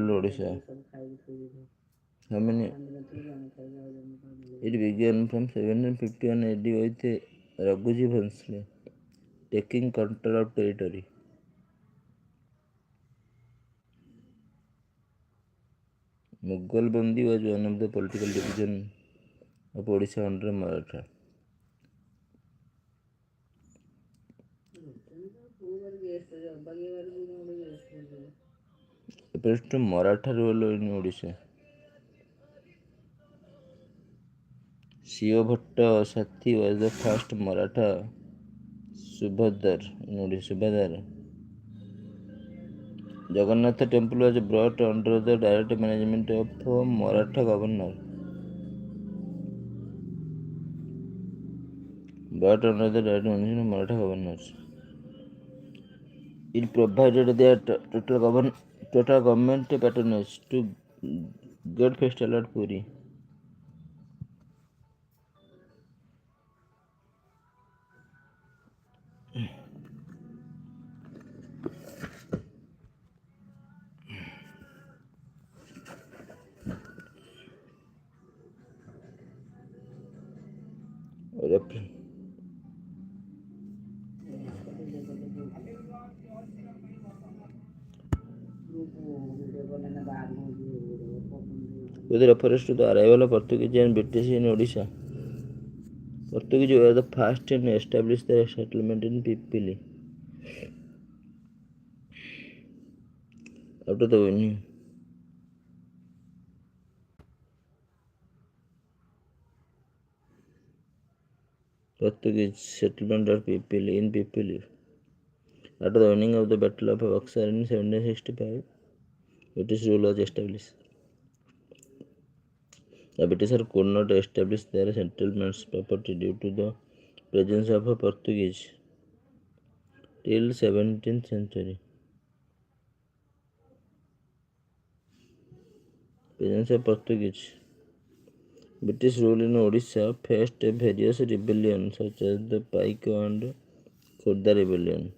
odisha. How many? It began from 1751 AD with Raghuji Bhansle taking control of territory. Mughal Bandi was one of the political division of Odisha under Maratha. Opposed to Maratha rule in Odisha. Shio Bhatta Sathi was the first Maratha Subhadar in Odisha. Jagannath temple was brought under the direct management of Maratha governor. Brought under the direct management of Maratha governors. It provided their total government patronage to God festival at Puri. With reference to the arrival of Portuguese and British in Odisha, Portuguese were the first to establish their settlement in Pipili. After the winning, Portuguese settlement at Pipili. After the winning of the Battle of Buxar in 1765, British rule was established. The Britishers could not establish their settlements property due to the presence of Portuguese till 17th century. Presence of Portuguese. British rule in Odisha faced various rebellions such as the Paiko and Khurda rebellion.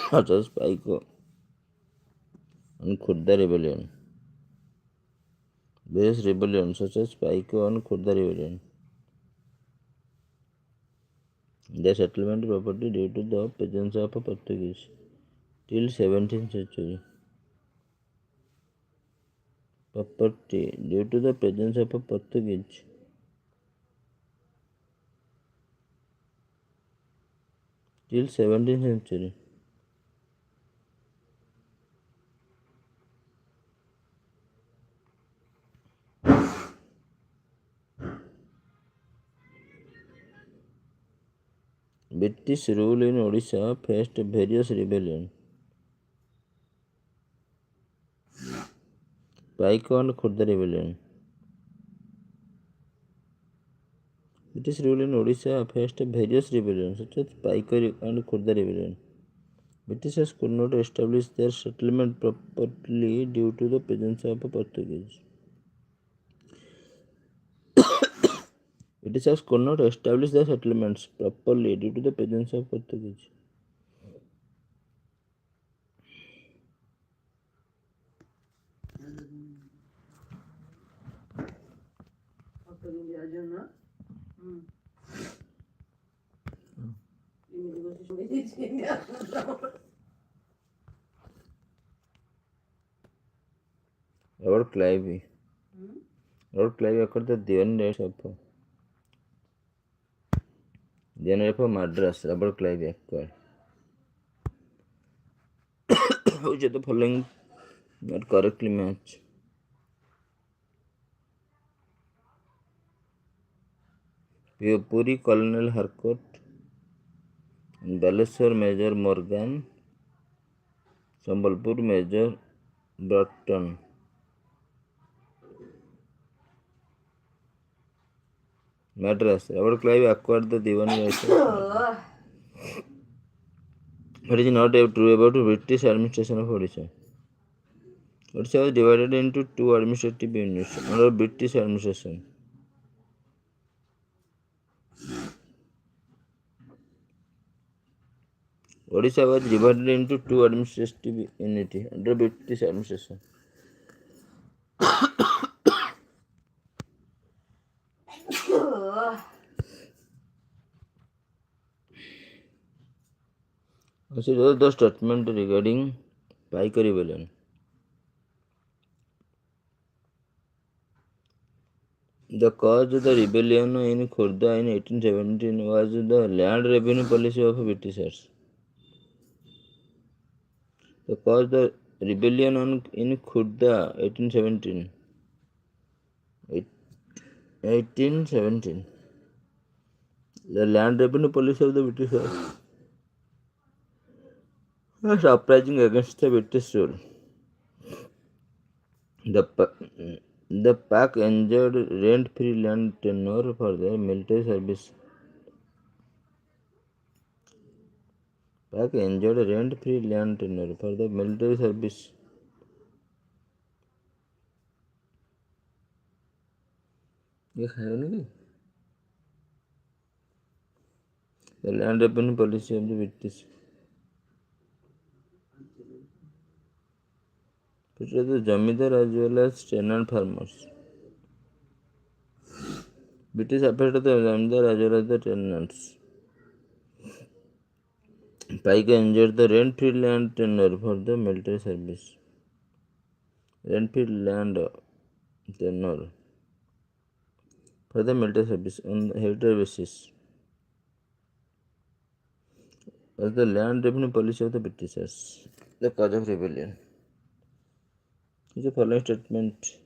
Such as Paiko and Khurda rebellion. Various rebellions such as Paiko and Khurda rebellion. Their settlement property due to the presence of Portuguese till 17th century. Property due to the presence of Portuguese till 17th century. British rule in Odisha faced various rebellions. Paiko and Khurda rebellion. British rule in Odisha faced various rebellions such as Paiko and Khurda rebellion. Britishers could not establish their settlement properly due to the presence of Portuguese. Britishers could not establish their settlements properly due to the presence of Portuguese. Robert Clive. Robert Clive acquired the Divan of Madras. Robert Clive acquired. Which of the following not correctly match? Puri Colonel Harcourt, Baleswar Major Morgan, Sambalpur Major Broughton. Madras. Robert Clive acquired the Divan of What is not true about British administration of Odisha? Odisha was divided into two administrative units under British administration. Odisha was divided into two administrative units under British administration. Consider the statement regarding Paika rebellion. The cause of the rebellion in Khurda in 1817 was the land revenue policy of Britishers. The cause of the rebellion in Khurda 1817. The land revenue policy of the Britishers was uprising against the British rule. The pack enjoyed rent-free land tenure for their military service. Pack enjoyed rent-free land tenure for the military service. ये खाया नहीं the land revenue policy of the British. It was the Jamidar as well as tenant farmers. British affected the Jamidar as well as the tenants. Paika enjoyed the rent-free land tenure for the military service. Rent-free land tenure for the military service on the heritage basis was the land revenue policy of the Britishers. The cause of rebellion. The following statement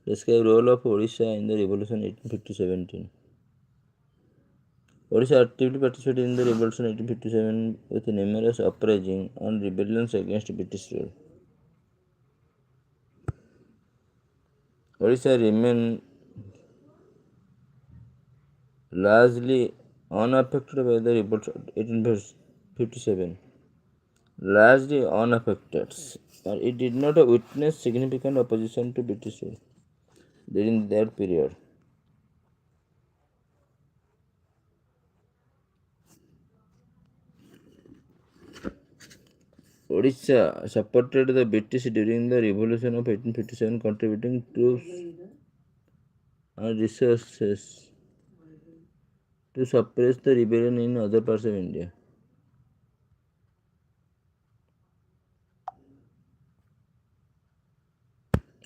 describe role of Odisha in the revolution 1850-17. Odisha actively participated in the revolution 1857 with numerous uprisings and rebellions against British rule. Odisha remained largely unaffected by the revolt of 1857. Largely unaffected, and it did not witness significant opposition to British rule during that period. Odisha supported the British during the revolution of 1857, contributing troops and resources to suppress the rebellion in other parts of India.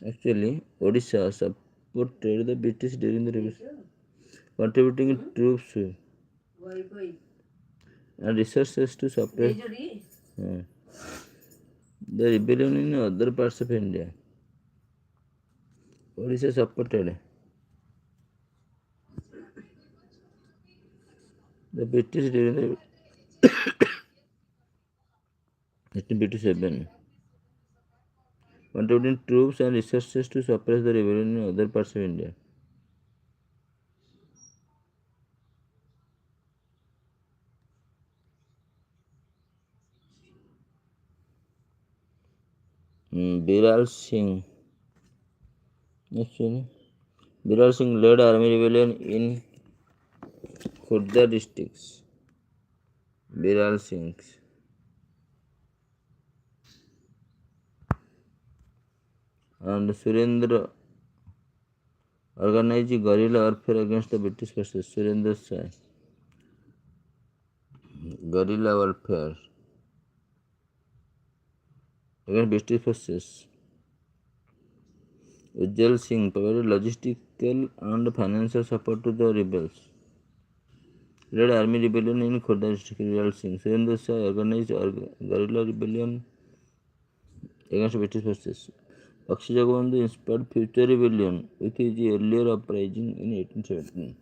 Actually, Odisha supported the British during the revolution, contributing troops and resources to suppress the rebellion in other parts of India. Odisha supported the British during the 1857, contributing troops and resources to suppress the rebellion in other parts of India. Biral Singh. Actually, Biral Singh led army rebellion in Khurda districts. Biral Singh. And Surendra organized guerrilla warfare against the British forces. Surendra Shah. Guerrilla warfare against British forces. Ujjal Singh provided logistical and financial support to the rebels. Led army rebellion in Khurda district. Ujjal Singh. Surendra Shah organized guerrilla rebellion against British forces. Bakshi Jagabandhu inspired future rebellion with his earlier uprising in 1817.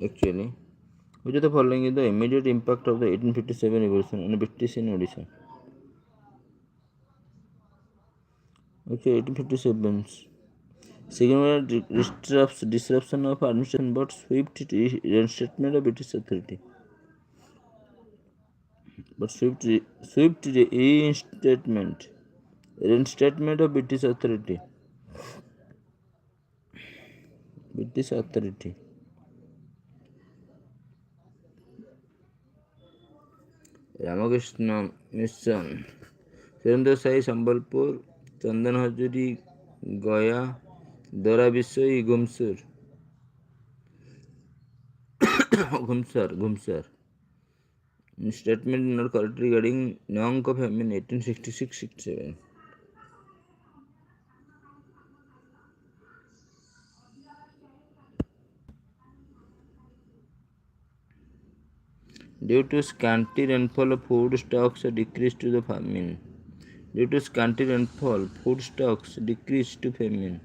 Actually, which of the following is the immediate impact of the 1857 revolution on British in Odisha? Okay, 1857. Second, disruption of administration but swift reinstatement of British authority. But swift reinstatement of British authority. British authority. Ramakrishna Mission. Surendra Sai Sambalpur, चंदन हजूरी गया, दरा Bisoi घुमसर. Statement not correct regarding Nong of Famine 1866-67. Due to scanty rainfall, food stocks decreased to the famine. Due to scanty rainfall, food stocks decreased to famine.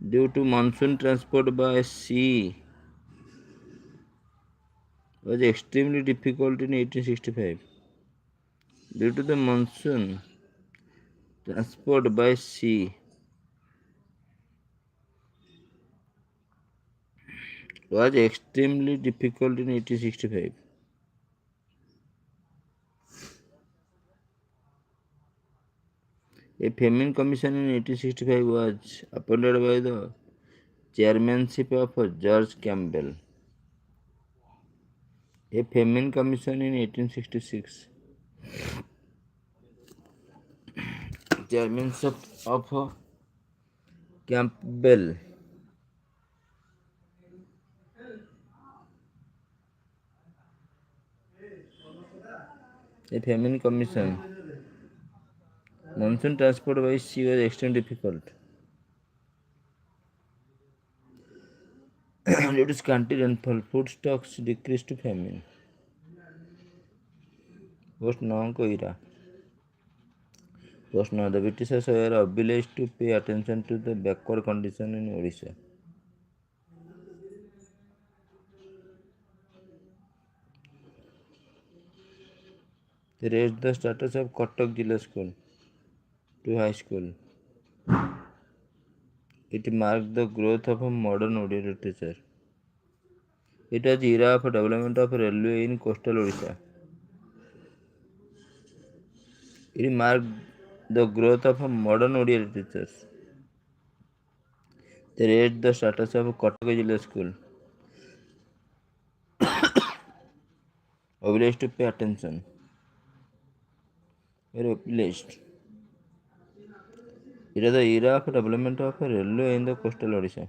Due to monsoon transport by sea was extremely difficult in 1865. Due to the monsoon transport by sea was extremely difficult in 1865. A famine commission in 1865 was appointed by the chairmanship of George Campbell. A famine commission in 1866. Chairmanship of Campbell. A famine commission. Monsoon transport by sea was extremely difficult. Due to scanty rainfall, food stocks decreased to famine. Post Nonko era. Post now, the Britishers were obliged to pay attention to the backward condition in Odisha. They raised the status of Kotak Jilla School to high school. It marked the growth of a modern Odia literature. It was the era of development of railway in coastal Odisha. It marked the growth of a modern Odia literature. They raised the status of Kotak Jilla School. Obliged to pay attention. Very obliged. It was the era of development of a railway in the coastal Odisha.